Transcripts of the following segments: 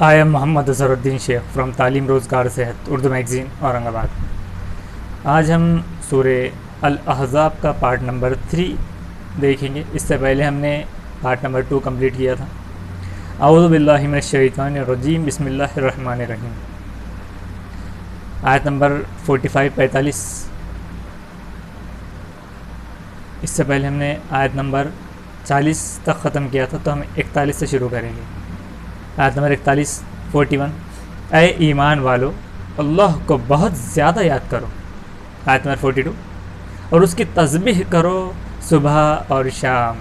I am Muhammad Azharuddin Sheikh from تعلیم روزگار صحت اردو میگزین اورنگ آباد۔ آج ہم سورہ الاحزاب کا پارٹ نمبر 3 دیکھیں گے۔ اس سے پہلے ہم نے پارٹ نمبر 2 کمپلیٹ کیا تھا۔ اعوذ باللہ من الشیطان الرجیم، بسم اللہ الرحمن الرحیم۔ آیت نمبر 45-45۔ اس سے پہلے ہم نے آیت نمبر 40 تک ختم کیا تھا، تو ہم 41 سے شروع کریں گے۔ آیت نمبر 41 اے ایمان والو اللہ کو بہت زیادہ یاد کرو۔ آیت نمبر 42 اور اس کی تسبیح کرو صبح اور شام۔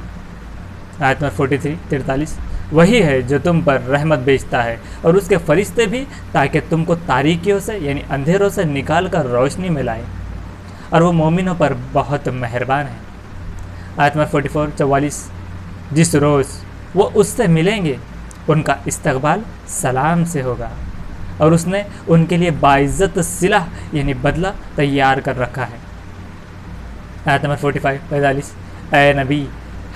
آیت نمبر 43 وہی ہے جو تم پر رحمت بھیجتا ہے اور اس کے فرشتے بھی، تاکہ تم کو تاریکیوں سے یعنی اندھیروں سے نکال کر روشنی میں لائے، اور وہ مومنوں پر بہت مہربان ہے۔ آیت نمبر 44 جس روز وہ اس سے ملیں گے ان کا استقبال سلام سے ہوگا، اور اس نے ان کے لیے باعزت صلح یعنی بدلہ تیار کر رکھا ہے۔ آیت نمبر 45 اے نبی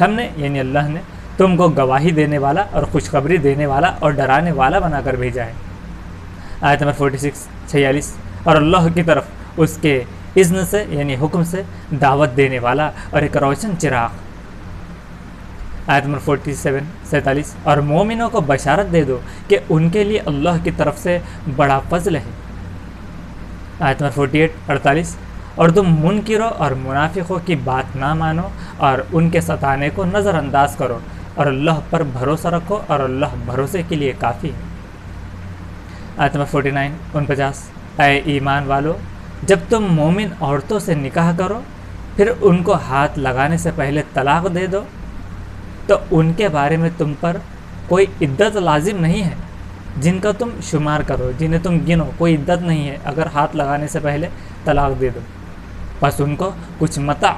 ہم نے یعنی اللہ نے تم کو گواہی دینے والا اور خوشخبری دینے والا اور ڈرانے والا بنا کر بھیجا ہے۔ آیت نمبر 46 اور اللہ کی طرف اس کے اذن سے یعنی حکم سے دعوت دینے والا اور ایک روشن چراغ۔ آیت نمبر 47 اور مومنوں کو بشارت دے دو کہ ان کے لیے اللہ کی طرف سے بڑا فضل ہے۔ آیت نمبر 48 اور تم منکروں اور منافقوں کی بات نہ مانو اور ان کے ستانے کو نظر انداز کرو، اور اللہ پر بھروسہ رکھو اور اللہ بھروسے کے لیے کافی ہے۔ آیت نمبر 49 اے ایمان والو جب تم مومن عورتوں سے نکاح کرو پھر ان کو ہاتھ لگانے سے پہلے طلاق دے دو، تو ان کے بارے میں تم پر کوئی عدت لازم نہیں ہے جن کا تم شمار کرو، جنہیں تم گنو، کوئی عدت نہیں ہے اگر ہاتھ لگانے سے پہلے طلاق دے دو۔ بس ان کو کچھ متاع،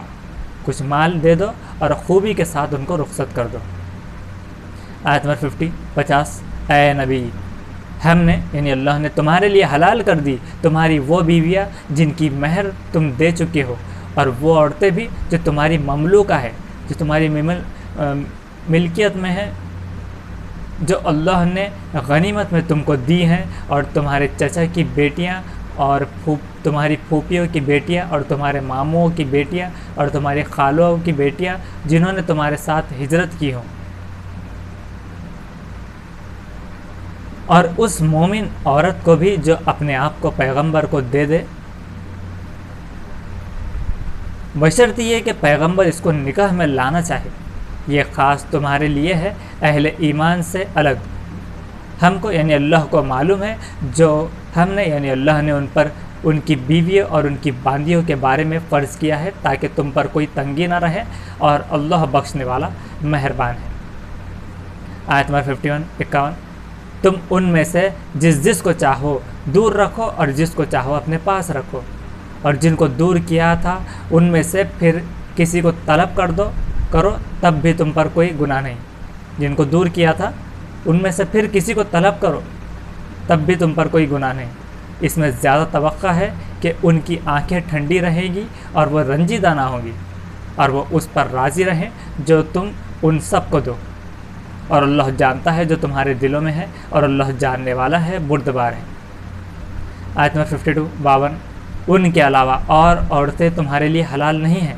کچھ مال دے دو اور خوبی کے ساتھ ان کو رخصت کر دو۔ آیت نمبر 50 اے نبی ہم نے یعنی اللہ نے تمہارے لیے حلال کر دی تمہاری وہ بیویاں جن کی مہر تم دے چکے ہو، اور وہ عورتیں بھی جو تمہاری مملوکہ ہے، جو تمہاری ملکیت میں ہے، جو اللہ نے غنیمت میں تم کو دی ہیں، اور تمہارے چچا کی بیٹیاں اور تمہاری پھوپھیوں کی بیٹیاں اور تمہارے ماموں کی بیٹیاں اور تمہارے خالوں کی بیٹیاں جنہوں نے تمہارے ساتھ ہجرت کی ہوں، اور اس مومن عورت کو بھی جو اپنے آپ کو پیغمبر کو دے دے، بشرط یہ کہ پیغمبر اس کو نکاح میں لانا چاہے۔ یہ خاص تمہارے لیے ہے، اہل ایمان سے الگ۔ ہم کو یعنی اللہ کو معلوم ہے جو ہم نے یعنی اللہ نے ان پر ان کی بیویوں اور ان کی باندیوں کے بارے میں فرض کیا ہے، تاکہ تم پر کوئی تنگی نہ رہے، اور اللہ بخشنے والا مہربان ہے۔ آیت نمبر 51 تم ان میں سے جس کو چاہو دور رکھو اور جس کو چاہو اپنے پاس رکھو، اور جن کو دور کیا تھا ان میں سے پھر کسی کو طلب کرو تب بھی تم پر کوئی گناہ نہیں۔ جن کو دور کیا تھا ان میں سے پھر کسی کو طلب کرو تب بھی تم پر کوئی گناہ نہیں۔ اس میں زیادہ توقع ہے کہ ان کی آنکھیں ٹھنڈی رہیں گی اور وہ رنجیدہ نہ ہوں گی، اور وہ اس پر راضی رہیں جو تم ان سب کو دو، اور اللہ جانتا ہے جو تمہارے دلوں میں ہے، اور اللہ جاننے والا ہے، بردبار ہے۔ آیت نمبر 52 ان کے علاوہ اور عورتیں تمہارے لیے حلال نہیں ہیں،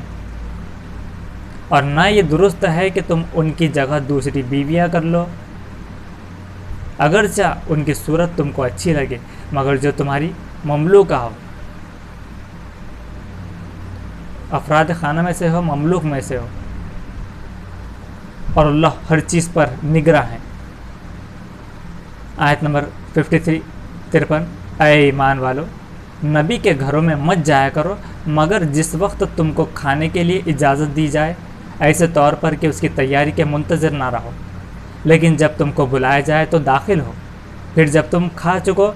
اور نہ یہ درست ہے کہ تم ان کی جگہ دوسری بیویاں کر لو، اگرچہ ان کی صورت تم کو اچھی لگے، مگر جو تمہاری مملوکہ ہو، افراد خانہ میں سے ہو، مملوک میں سے ہو، اور اللہ ہر چیز پر نگراں ہے۔ آیت نمبر 53 اے ایمان والو نبی کے گھروں میں مت جایا کرو مگر جس وقت تم کو کھانے کے لیے اجازت دی جائے، ایسے طور پر کہ اس کی تیاری کے منتظر نہ رہو، لیکن جب تم کو بلایا جائے تو داخل ہو، پھر جب تم کھا چکو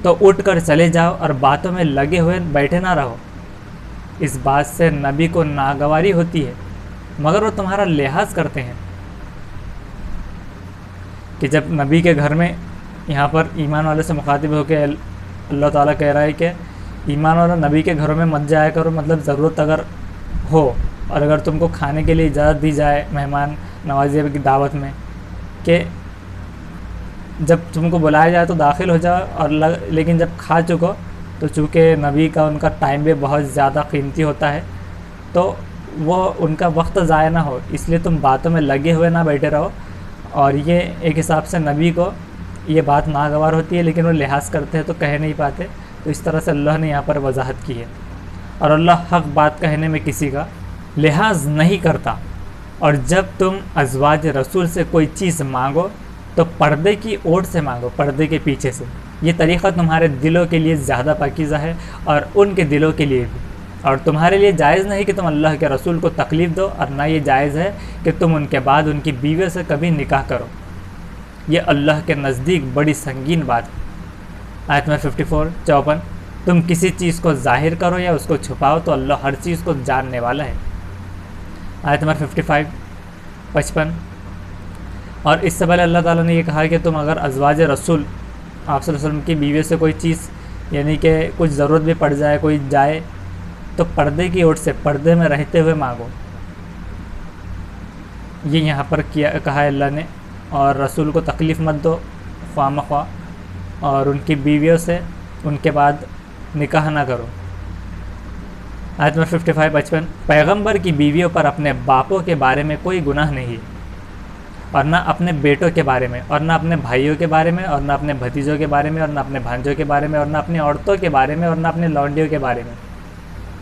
تو اٹھ کر چلے جاؤ اور باتوں میں لگے ہوئے بیٹھے نہ رہو۔ اس بات سے نبی کو ناگواری ہوتی ہے، مگر وہ تمہارا لحاظ کرتے ہیں۔ کہ جب نبی کے گھر میں، یہاں پر ایمان والے سے مخاطب ہو کے اللہ تعالیٰ کہہ رہا ہے کہ ایمان والوں نبی کے گھروں میں مت جایا کرو، مطلب ضرورت اگر ہو اور اگر تم کو کھانے کے لیے اجازت دی جائے مہمان نوازی کی دعوت میں، کہ جب تم کو بلایا جائے تو داخل ہو جاؤ، اور لیکن جب کھا چکو تو چونکہ نبی کا ان کا ٹائم بھی بہت زیادہ قیمتی ہوتا ہے، تو وہ ان کا وقت ضائع نہ ہو، اس لیے تم باتوں میں لگے ہوئے نہ بیٹھے رہو۔ اور یہ ایک حساب سے نبی کو یہ بات ناگوار ہوتی ہے، لیکن وہ لحاظ کرتے ہیں تو کہہ نہیں پاتے، تو اس طرح سے اللہ نے یہاں پر وضاحت کی ہے۔ اور اللہ حق بات کہنے میں کسی کا لحاظ نہیں کرتا۔ اور جب تم ازواج رسول سے کوئی چیز مانگو تو پردے کی اوٹ سے مانگو، پردے کے پیچھے سے، یہ طریقہ تمہارے دلوں کے لیے زیادہ پاکیزہ ہے اور ان کے دلوں کے لیے بھی۔ اور تمہارے لیے جائز نہیں کہ تم اللہ کے رسول کو تکلیف دو، اور نہ یہ جائز ہے کہ تم ان کے بعد ان کی بیویوں سے کبھی نکاح کرو، یہ اللہ کے نزدیک بڑی سنگین بات ہے۔ آیت نمبر 54 تم کسی چیز کو ظاہر کرو یا اس کو چھپاؤ تو اللہ ہر چیز کو جاننے والا ہے۔ آیت نمبر 55 اور اس سے پہلے اللہ تعالیٰ نے یہ کہا کہ تم اگر ازواج رسول آپ صلی اللہ علیہ وسلم کی بیویوں سے کوئی چیز یعنی کہ کچھ ضرورت بھی پڑ جائے، کوئی جائے، تو پردے کی اوٹ سے، پردے میں رہتے ہوئے مانگو، یہ یہاں پر کہا ہے اللہ نے۔ اور رسول کو تکلیف مت دو خواہ مخواہ، اور ان کی بیویوں سے ان کے بعد نکاح نہ کرو۔ آیت نمبر 55 پیغمبر کی بیویوں پر اپنے باپوں کے بارے میں کوئی گناہ نہیں، اور نہ اپنے بیٹوں کے بارے میں، اور نہ اپنے بھائیوں کے بارے میں، اور نہ اپنے بھتیجوں کے بارے میں، اور نہ اپنے بھانجوں کے بارے میں، اور نہ اپنی عورتوں کے بارے میں، اور نہ اپنے لونڈیوں کے بارے میں۔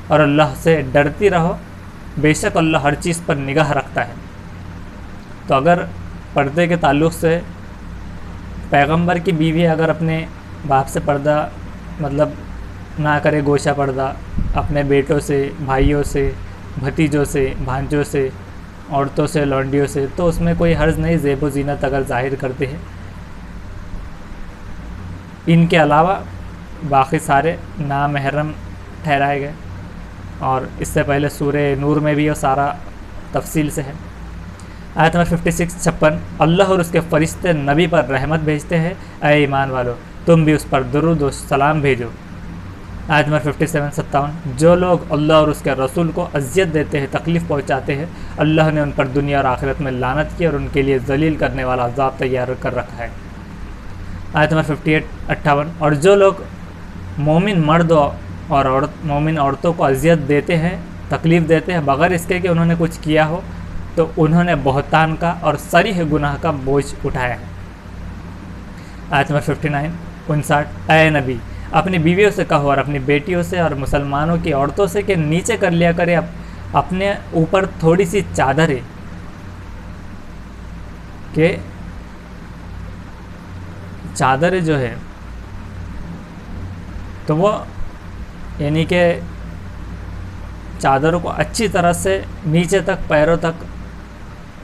اور اللہ سے ڈرتی رہو، بے شک اللہ ہر چیز پر نگاہ رکھتا ہے۔ تو اگر پردے کے تعلق سے پیغمبر کی بیوی اگر اپنے باپ سے پردہ مطلب نہ کرے، گوشہ پردہ، اپنے بیٹوں سے، بھائیوں سے، بھتیجوں سے، بھانجوں سے، عورتوں سے، لونڈیوں سے، تو اس میں کوئی حرج نہیں، زیب و زینت اگر ظاہر کرتے ہیں۔ ان کے علاوہ باقی سارے نامحرم ٹھہرائے گئے، اور اس سے پہلے سورہ نور میں بھی وہ سارا تفصیل سے ہے۔ آیت نمبر 56 اللہ اور اس کے فرشتے نبی پر رحمت بھیجتے ہیں، اے ایمان والو تم بھی اس پر درود و سلام بھیجو۔ آیت نمبر 57 جو لوگ اللہ اور اس کے رسول کو اذیت دیتے ہیں، تکلیف پہنچاتے ہیں، اللہ نے ان پر دنیا اور آخرت میں لعنت کی اور ان کے لیے ذلیل کرنے والا عذاب تیار کر رکھا ہے۔ آیت نمبر 58 اور جو لوگ مومن مرد اور مومن عورتوں کو اذیت دیتے ہیں، تکلیف دیتے ہیں بغیر اس کے کہ انہوں نے کچھ کیا ہو، تو انہوں نے بہتان کا اور صریح گناہ کا بوجھ اٹھایا ہے۔ آیت نمبر 59 اے نبی اپنی بیویوں سے کہو اور اپنی بیٹیوں سے اور مسلمانوں کی عورتوں سے کہ نیچے کر لیا کرے اپنے اوپر تھوڑی سی چادریں، کہ چادریں جو ہے تو وہ یعنی کہ چادروں کو اچھی طرح سے نیچے تک پیروں تک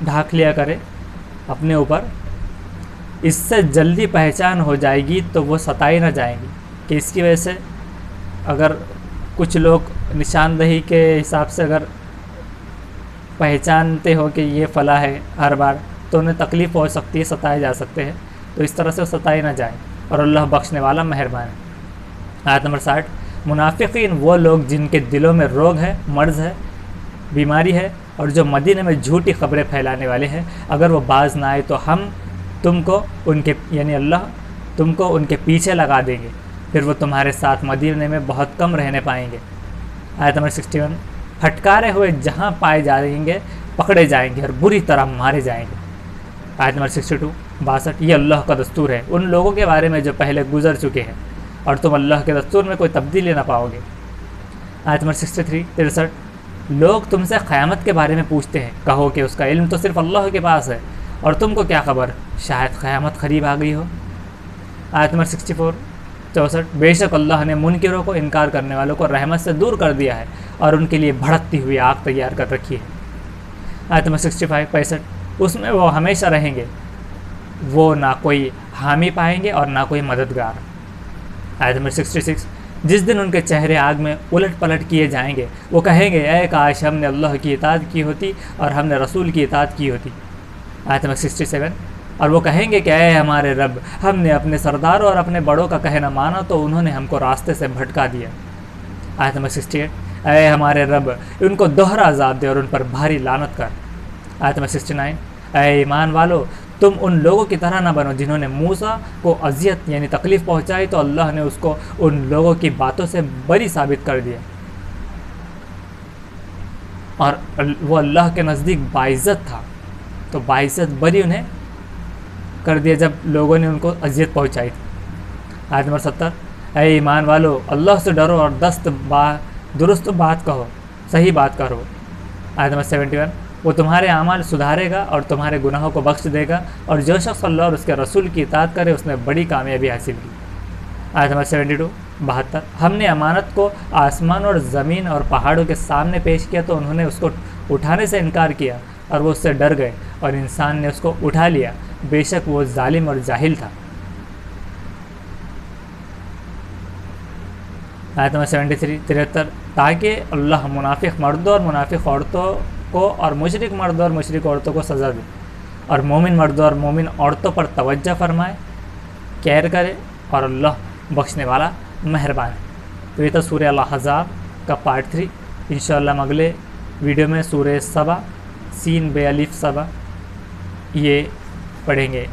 ڈھانک لیا کرے اپنے اوپر، اس سے جلدی پہچان ہو جائے گی تو وہ ستائی نہ جائیں گی، کہ اس کی وجہ سے اگر کچھ لوگ نشاندہی کے حساب سے اگر پہچانتے ہو کہ یہ فلاں ہے ہر بار، تو انہیں تکلیف ہو سکتی ہے، ستائے جا سکتے ہیں، تو اس طرح سے وہ ستائے نہ جائیں، اور اللہ بخشنے والا مہربان ہے۔ آیت نمبر 60 منافقین وہ لوگ جن کے دلوں میں روگ ہے، مرض ہے، بیماری ہے، اور جو مدینے میں جھوٹی خبریں پھیلانے والے ہیں، اگر وہ باز نہ آئے تو ہم تم کو ان کے یعنی اللہ تم کو ان کے پیچھے لگا دیں گے، پھر وہ تمہارے ساتھ مدینے میں بہت کم رہنے پائیں گے۔ آیت نمبر 61 پھٹکارے ہوئے جہاں پائے جائیں گے پکڑے جائیں گے اور بری طرح مارے جائیں گے۔ آیت نمبر 62 یہ اللہ کا دستور ہے ان لوگوں کے بارے میں جو پہلے گزر چکے ہیں، اور تم اللہ کے دستور میں کوئی تبدیلی نہ پاؤ گے۔ آیت نمبر 63 لوگ تم سے قیامت کے بارے میں پوچھتے ہیں، کہو کہ اس کا علم تو صرف اللہ کے پاس ہے، اور تم کو کیا خبر، شاید قیامت قریب آ گئی ہو۔ آیت نمبر 64 بے شک اللہ نے منکروں کو، انکار کرنے والوں کو رحمت سے دور کر دیا ہے، اور ان کے لیے بھڑکتی ہوئی آگ تیار کر رکھی ہے۔ آیت نمبر 65 اس میں وہ ہمیشہ رہیں گے، وہ نہ کوئی حامی پائیں گے اور نہ کوئی مددگار۔ آیت نمبر 66 جس دن ان کے چہرے آگ میں الٹ پلٹ کیے جائیں گے، وہ کہیں گے اے کاش ہم نے اللہ کی اطاعت کی ہوتی اور ہم نے رسول کی اطاعت کی ہوتی۔ آیت نمبر 67 اور وہ کہیں گے کہ اے ہمارے رب، ہم نے اپنے سرداروں اور اپنے بڑوں کا کہنا مانا تو انہوں نے ہم کو راستے سے بھٹکا دیا۔ آیت نمبر 68 اے ہمارے رب، ان کو دوہرا عذاب دے اور ان پر بھاری لعنت کر۔ آیت نمبر 69 اے ایمان والو، تم ان لوگوں کی طرح نہ بنو جنہوں نے موسیٰ کو اذیت یعنی تکلیف پہنچائی تو اللہ نے اس کو ان لوگوں کی باتوں سے بری ثابت کر دیا، اور وہ اللہ کے نزدیک باعزت تھا، تو باعزت بری انہیں کر دیا جب لوگوں نے ان کو اذیت پہنچائی تھی۔ آیت نمبر 70، اے ایمان والو اللہ سے ڈرو اور درست بات کہو، صحیح بات کرو۔ آیت نمبر 71، وہ تمہارے اعمال سدھارے گا اور تمہارے گناہوں کو بخش دے گا، اور جو شخص اللہ اور اس کے رسول کی اطاعت کرے اس نے بڑی کامیابی حاصل کی۔ آیت نمبر 72، 72، ہم نے امانت کو آسمان اور زمین اور پہاڑوں کے سامنے پیش کیا تو انہوں نے اس کو اٹھانے سے انکار کیا اور وہ اس سے ڈر گئے، اور انسان نے اس کو اٹھا لیا، بے شک وہ ظالم اور جاہل تھا۔ آیت نمبر 73، 73، تاکہ اللہ منافق مردوں اور منافق عورتوں کو اور مشرک مردوں اور مشرک عورتوں کو سزا دے، اور مومن مردوں اور مومن عورتوں پر توجہ فرمائے، کیئر کرے، اور اللہ بخشنے والا مہربان ہے۔ تو یہ تھا سورہ الاحزاب کا پارٹ 3۔ انشاءاللہ ہم اگلے ویڈیو میں سورہ سبا سین بے الف سبا یہ پڑھیں گے۔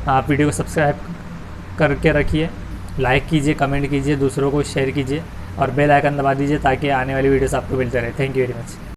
آپ ویڈیو کو سبسکرائب کر کے رکھیے، لائک کیجیے، کمنٹ کیجیے، دوسروں کو شیئر کیجیے، اور بیل آئیکن دبا دیجیے تاکہ آنے والی ویڈیوز آپ کو ملتے رہے۔ Thank you very much.